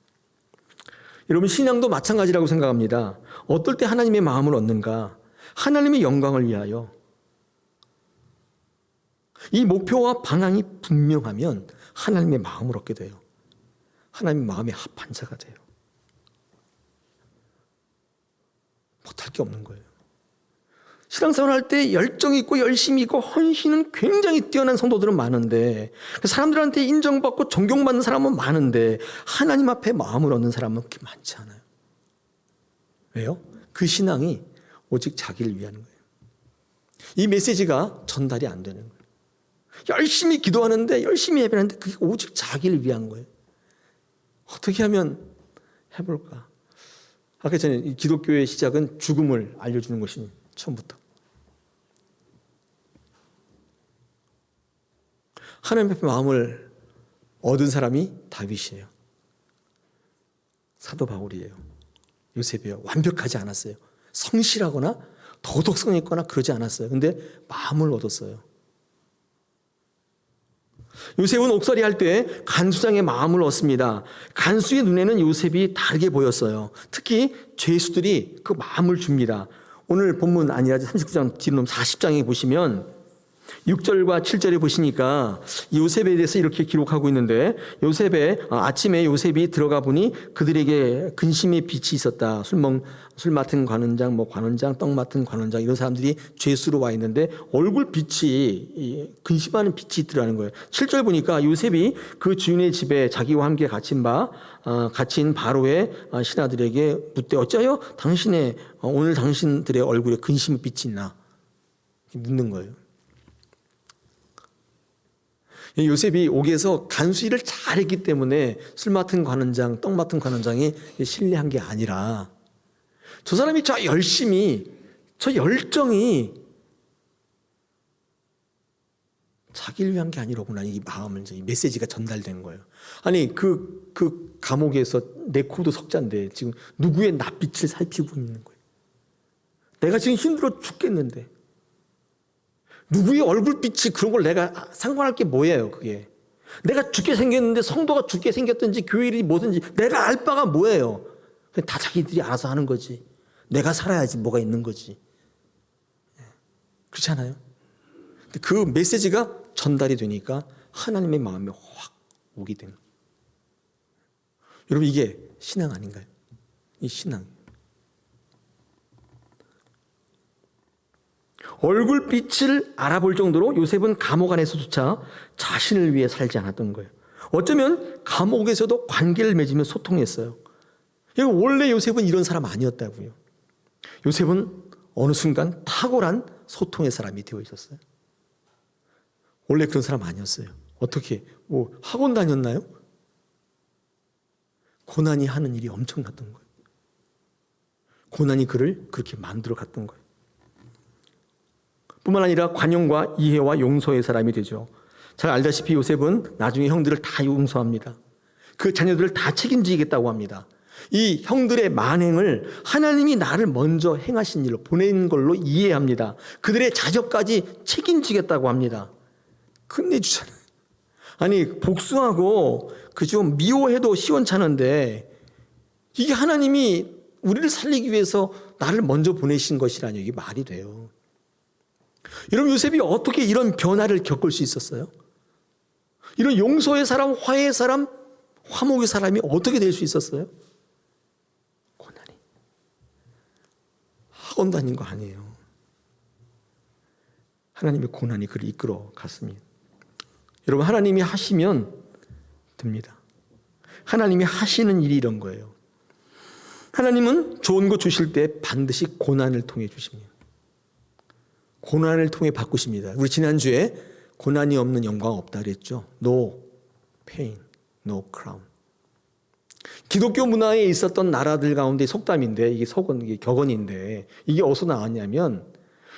여러분 신앙도 마찬가지라고 생각합니다. 어떨 때 하나님의 마음을 얻는가? 하나님의 영광을 위하여. 이 목표와 방향이 분명하면 하나님의 마음을 얻게 돼요. 하나님의 마음에 합한 자가 돼요. 못할 게 없는 거예요. 신앙생활 할 때 열정이 있고 열심히 있고 헌신은 굉장히 뛰어난 성도들은 많은데, 사람들한테 인정받고 존경받는 사람은 많은데 하나님 앞에 마음을 얻는 사람은 그렇게 많지 않아요. 왜요? 그 신앙이 오직 자기를 위한 거예요. 이 메시지가 전달이 안 되는 거예요. 열심히 기도하는데 열심히 예배하는데 그게 오직 자기를 위한 거예요. 어떻게 하면 해볼까? 아까 전에 이 기독교의 시작은 죽음을 알려주는 것이니 처음부터. 하나님 앞에 마음을 얻은 사람이 다윗이에요. 사도 바울이에요. 요셉이에요. 완벽하지 않았어요. 성실하거나 도덕성이 있거나 그러지 않았어요. 근데 마음을 얻었어요. 요셉은 옥살이 할 때 간수장의 마음을 얻습니다. 간수의 눈에는 요셉이 다르게 보였어요. 특히 죄수들이 그 마음을 줍니다. 오늘 본문 아니라 39장 뒤로 40장에 보시면 6절과 7절에 보시니까 요셉에 대해서 이렇게 기록하고 있는데, 아침에 요셉이 들어가 보니 그들에게 근심의 빛이 있었다. 술 맡은 관원장, 관원장, 떡 맡은 관원장 이런 사람들이 죄수로 와 있는데 얼굴 빛이 근심하는 빛이 있더라는 거예요. 7절 보니까 요셉이 그 주인의 집에 자기와 함께 갇힌 바로의 신하들에게 묻되 어찌하여 오늘 당신들의 얼굴에 근심의 빛이 있나 묻는 거예요. 요셉이 옥에서 간수 일을 잘했기 때문에 술 맡은 관원장, 떡 맡은 관원장이 신뢰한 게 아니라 저 사람이 저 열심히, 저 열정이 자기를 위한 게 아니로구나. 이 마음을, 이 메시지가 전달된 거예요. 아니, 그 감옥에서 내 코도 석자인데 지금 누구의 낯빛을 살피고 있는 거예요. 내가 지금 힘들어 죽겠는데 누구의 얼굴빛이 그런 걸 내가 상관할 게 뭐예요, 그게. 내가 죽게 생겼는데 성도가 죽게 생겼든지 교회 일이 뭐든지 내가 알 바가 뭐예요. 다 자기들이 알아서 하는 거지. 내가 살아야지 뭐가 있는 거지. 그렇지 않아요? 그 메시지가 전달이 되니까 하나님의 마음에 확 오게 되는 거예요. 여러분, 이게 신앙 아닌가요? 이 신앙. 얼굴빛을 알아볼 정도로 요셉은 감옥 안에서조차 자신을 위해 살지 않았던 거예요. 어쩌면 감옥에서도 관계를 맺으며 소통했어요. 원래 요셉은 이런 사람 아니었다고요. 요셉은 어느 순간 탁월한 소통의 사람이 되어 있었어요. 원래 그런 사람 아니었어요. 어떻게? 뭐 학원 다녔나요? 고난이 하는 일이 엄청났던 거예요. 고난이 그를 그렇게 만들어 갔던 거예요. 뿐만 아니라 관용과 이해와 용서의 사람이 되죠. 잘 알다시피 요셉은 나중에 형들을 다 용서합니다. 그 자녀들을 다 책임지겠다고 합니다. 이 형들의 만행을 하나님이 나를 먼저 행하신 일로 보낸 걸로 이해합니다. 그들의 자녀까지 책임지겠다고 합니다. 끝내주잖아요. 아니, 복수하고 그저 미워해도 시원찮은데 이게 하나님이 우리를 살리기 위해서 나를 먼저 보내신 것이라니 이게 말이 돼요. 여러분, 요셉이 어떻게 이런 변화를 겪을 수 있었어요? 이런 용서의 사람, 화해의 사람, 화목의 사람이 어떻게 될 수 있었어요? 고난이. 학원 다닌 거 아니에요. 하나님의 고난이 그를 이끌어 갔습니다. 여러분, 하나님이 하시면 됩니다. 하나님이 하시는 일이 이런 거예요. 하나님은 좋은 거 주실 때 반드시 고난을 통해 주십니다. 고난을 통해 바꾸십니다. 우리 지난주에 고난이 없는 영광 없다 그랬죠. No pain, no crown. 기독교 문화에 있었던 나라들 가운데 속담인데, 이게 격언인데, 이게 어디서 나왔냐면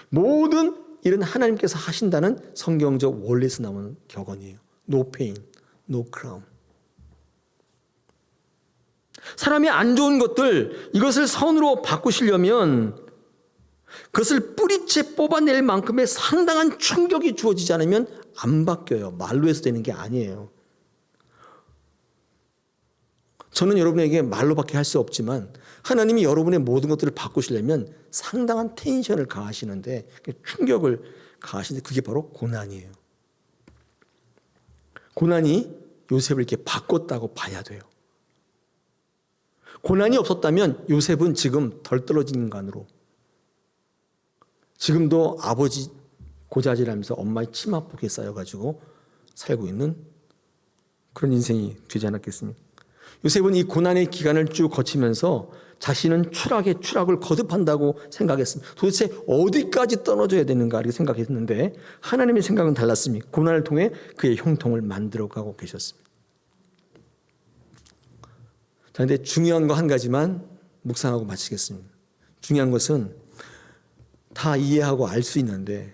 모든 일은 하나님께서 하신다는 성경적 원리에서 나오는 격언이에요. No pain, no crown. 사람이 안 좋은 것들, 이것을 선으로 바꾸시려면 그것을 뿌리째 뽑아낼 만큼의 상당한 충격이 주어지지 않으면 안 바뀌어요. 말로 해서 되는 게 아니에요. 저는 여러분에게 말로밖에 할 수 없지만 하나님이 여러분의 모든 것들을 바꾸시려면 상당한 텐션을 가하시는데, 충격을 가하시는데, 그게 바로 고난이에요. 고난이 요셉을 이렇게 바꿨다고 봐야 돼요. 고난이 없었다면 요셉은 지금 덜 떨어진 인간으로, 지금도 아버지 고자질하면서 엄마의 치마폭에 쌓여가지고 살고 있는 그런 인생이 되지 않았겠습니까? 요셉은 이 고난의 기간을 쭉 거치면서 자신은 추락에 추락을 거듭한다고 생각했습니다. 도대체 어디까지 떨어져야 되는가 이렇게 생각했는데 하나님의 생각은 달랐습니다. 고난을 통해 그의 형통을 만들어가고 계셨습니다. 자, 근데 중요한 거 한 가지만 묵상하고 마치겠습니다. 중요한 것은 다 이해하고 알 수 있는데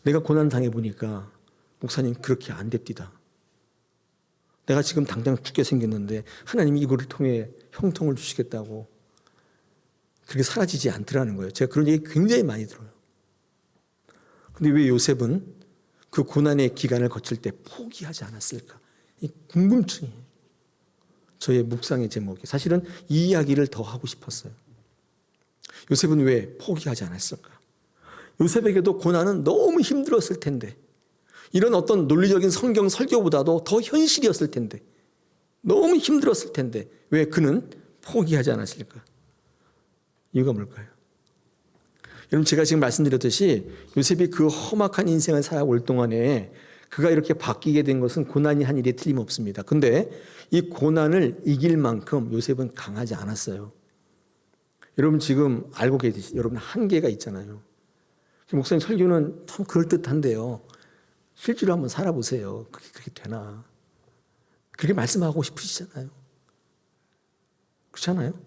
내가 고난 당해보니까 목사님 그렇게 안 됩디다. 내가 지금 당장 죽게 생겼는데 하나님이 이거를 통해 형통을 주시겠다고 그렇게 사라지지 않더라는 거예요. 제가 그런 얘기 굉장히 많이 들어요. 근데 왜 요셉은 그 고난의 기간을 거칠 때 포기하지 않았을까? 이 궁금증이에요. 저의 묵상의 제목이. 사실은 이 이야기를 더 하고 싶었어요. 요셉은 왜 포기하지 않았을까? 요셉에게도 고난은 너무 힘들었을 텐데, 이런 어떤 논리적인 성경 설교보다도 더 현실이었을 텐데, 너무 힘들었을 텐데 왜 그는 포기하지 않았을까? 이유가 뭘까요? 여러분, 제가 지금 말씀드렸듯이 요셉이 그 험악한 인생을 살아올 동안에 그가 이렇게 바뀌게 된 것은 고난이 한 일에 틀림없습니다. 근데 이 고난을 이길 만큼 요셉은 강하지 않았어요. 여러분 지금 알고 계시지? 여러분 한계가 있잖아요. 목사님 설교는 참 그럴듯한데요. 실제로 한번 살아보세요. 그게 그렇게 되나? 그렇게 말씀하고 싶으시잖아요. 그렇지 않아요?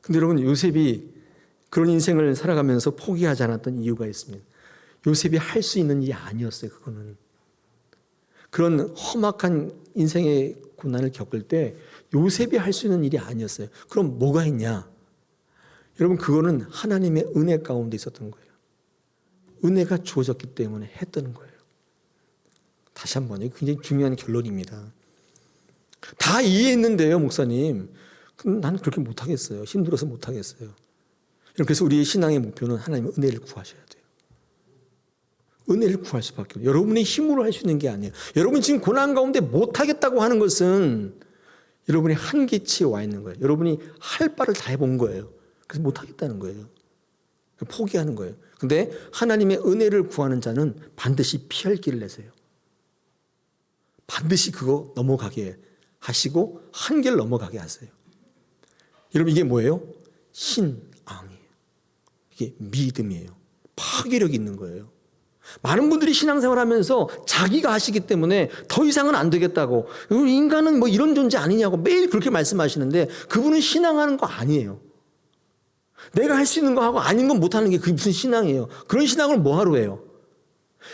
근데 여러분 요셉이 그런 인생을 살아가면서 포기하지 않았던 이유가 있습니다. 요셉이 할 수 있는 일이 아니었어요. 그거는. 그런 험악한 인생의 고난을 겪을 때 요셉이 할 수 있는 일이 아니었어요. 그럼 뭐가 있냐? 여러분, 그거는 하나님의 은혜 가운데 있었던 거예요. 은혜가 주어졌기 때문에 했던 거예요. 다시 한 번, 이거 굉장히 중요한 결론입니다. 다 이해했는데요, 목사님. 나는 그렇게 못하겠어요. 힘들어서 못하겠어요. 그래서 우리의 신앙의 목표는 하나님의 은혜를 구하셔야 돼요. 은혜를 구할 수밖에 없어요. 여러분의 힘으로 할 수 있는 게 아니에요. 여러분 지금 고난 가운데 못하겠다고 하는 것은 여러분이 한계치에 와 있는 거예요. 여러분이 할 바를 다 해본 거예요. 그래서 못하겠다는 거예요. 포기하는 거예요. 근데 하나님의 은혜를 구하는 자는 반드시 피할 길을 내세요. 반드시 그거 넘어가게 하시고 한계를 넘어가게 하세요. 여러분, 이게 뭐예요? 신앙이에요. 이게 믿음이에요. 파괴력이 있는 거예요. 많은 분들이 신앙생활 하면서 자기가 하시기 때문에 더 이상은 안 되겠다고, 인간은 뭐 이런 존재 아니냐고 매일 그렇게 말씀하시는데 그분은 신앙하는 거 아니에요. 내가 할 수 있는 거 하고 아닌 건 못하는 게 그게 무슨 신앙이에요. 그런 신앙을 뭐하러 해요?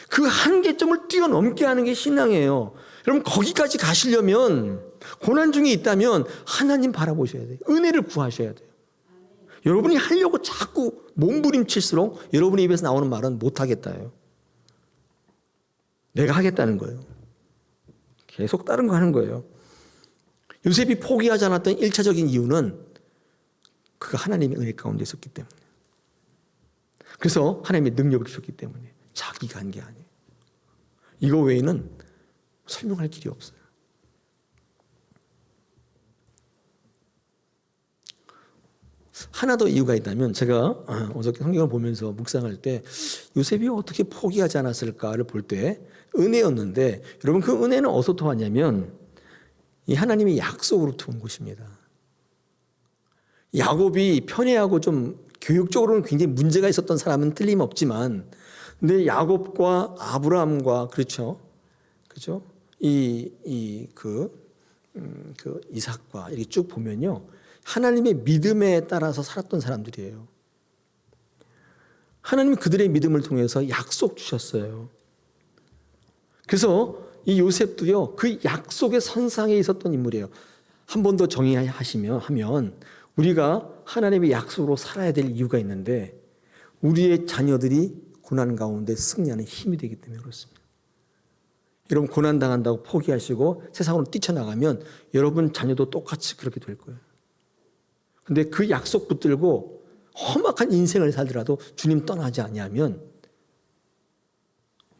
그 한계점을 뛰어넘게 하는 게 신앙이에요. 여러분, 거기까지 가시려면, 고난 중에 있다면 하나님 바라보셔야 돼요. 은혜를 구하셔야 돼요. 여러분이 하려고 자꾸 몸부림칠수록 여러분의 입에서 나오는 말은 못하겠다예요. 내가 하겠다는 거예요. 계속 다른 거 하는 거예요. 요셉이 포기하지 않았던 1차적인 이유는 그가 하나님의 은혜 가운데 있었기 때문에, 그래서 하나님의 능력을 주셨기 때문에, 자기가 한 게 아니에요. 이거 외에는 설명할 길이 없어요. 하나 더 이유가 있다면, 제가 어저께 성경을 보면서 묵상할 때 요셉이 어떻게 포기하지 않았을까를 볼 때 은혜였는데, 여러분, 그 은혜는 어디서부터 왔냐면 이 하나님의 약속으로부터 온 것입니다. 야곱이 편애하고 좀 교육적으로는 굉장히 문제가 있었던 사람은 틀림없지만, 근데 야곱과 아브라함과 그렇죠, 이삭과 이렇게 쭉 보면요, 하나님의 믿음에 따라서 살았던 사람들이에요. 하나님이 그들의 믿음을 통해서 약속 주셨어요. 그래서 이 요셉도요, 그 약속의 선상에 있었던 인물이에요. 한 번 더 하면 우리가 하나님의 약속으로 살아야 될 이유가 있는데, 우리의 자녀들이 고난 가운데 승리하는 힘이 되기 때문에 그렇습니다. 여러분, 고난 당한다고 포기하시고 세상으로 뛰쳐나가면 여러분 자녀도 똑같이 그렇게 될 거예요. 근데 그 약속 붙들고 험악한 인생을 살더라도 주님 떠나지 아니하면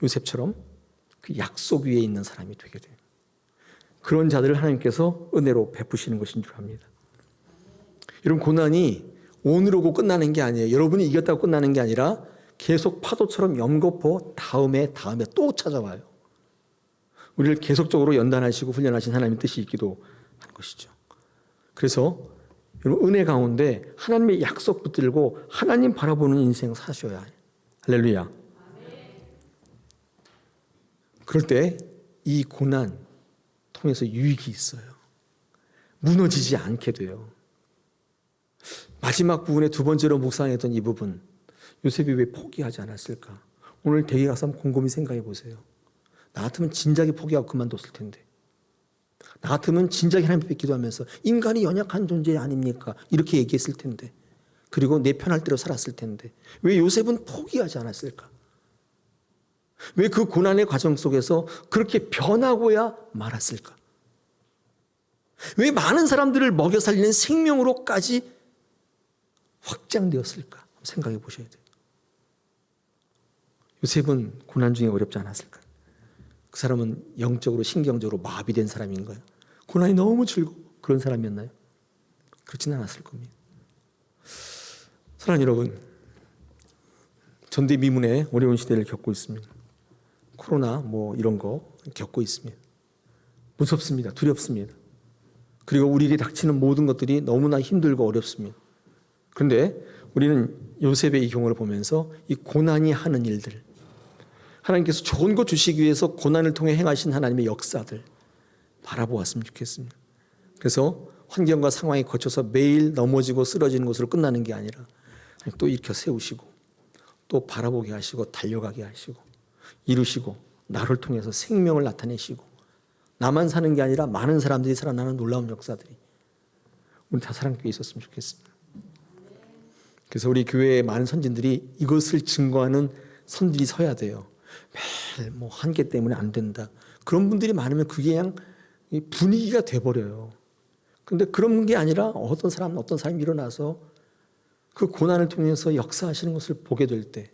요셉처럼 그 약속 위에 있는 사람이 되게 돼요. 그런 자들을 하나님께서 은혜로 베푸시는 것인 줄 압니다. 여러분, 고난이 오늘 오고 끝나는 게 아니에요. 여러분이 이겼다고 끝나는 게 아니라 계속 파도처럼 연거푸 다음에 또 찾아와요. 우리를 계속적으로 연단하시고 훈련하신 하나님의 뜻이 있기도 한 것이죠. 그래서 여러분, 은혜 가운데 하나님의 약속 붙들고 하나님 바라보는 인생 사셔야 해요. 할렐루야. 그럴 때 이 고난 통해서 유익이 있어요. 무너지지 않게 돼요. 마지막 부분에 두 번째로 묵상했던 이 부분, 요셉이 왜 포기하지 않았을까? 오늘 댁에 가서 한번 곰곰이 생각해 보세요. 나 같으면 진작에 포기하고 그만뒀을 텐데, 나 같으면 진작에 하나님 앞에 기도하면서 인간이 연약한 존재 아닙니까? 이렇게 얘기했을 텐데, 그리고 내 편할 대로 살았을 텐데, 왜 요셉은 포기하지 않았을까? 왜 그 고난의 과정 속에서 그렇게 변하고야 말았을까? 왜 많은 사람들을 먹여 살리는 생명으로까지 확장되었을까? 생각해 보셔야 돼요. 요셉은 고난 중에 어렵지 않았을까? 그 사람은 영적으로 신경적으로 마비된 사람인가요? 고난이 너무 즐거워 그런 사람이었나요? 그렇지는 않았을 겁니다. 사랑하는 여러분, 전대미문의 어려운 시대를 겪고 있습니다. 코로나 이런 거 겪고 있습니다. 무섭습니다. 두렵습니다. 그리고 우리에게 닥치는 모든 것들이 너무나 힘들고 어렵습니다. 그런데 우리는 요셉의 이 경우를 보면서 이 고난이 하는 일들, 하나님께서 좋은 것 주시기 위해서 고난을 통해 행하신 하나님의 역사들 바라보았으면 좋겠습니다. 그래서 환경과 상황에 거쳐서 매일 넘어지고 쓰러지는 것으로 끝나는 게 아니라 또 일으켜 세우시고 또 바라보게 하시고 달려가게 하시고 이루시고 나를 통해서 생명을 나타내시고 나만 사는 게 아니라 많은 사람들이 살아나는 놀라운 역사들이 우리 다사랑교회에 있었으면 좋겠습니다. 그래서 우리 교회의 많은 선진들이 이것을 증거하는 선들이 서야 돼요. 매일 뭐 한계 때문에 안 된다. 그런 분들이 많으면 그게 그냥 분위기가 돼버려요. 근데 그런 게 아니라 어떤 사람이 일어나서 그 고난을 통해서 역사하시는 것을 보게 될 때,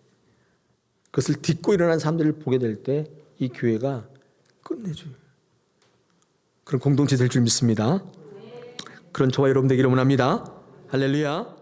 그것을 딛고 일어난 사람들을 보게 될 때 이 교회가 끝내줘요. 그런 공동체 될 줄 믿습니다. 그런 저와 여러분 되기를 원합니다. 할렐루야.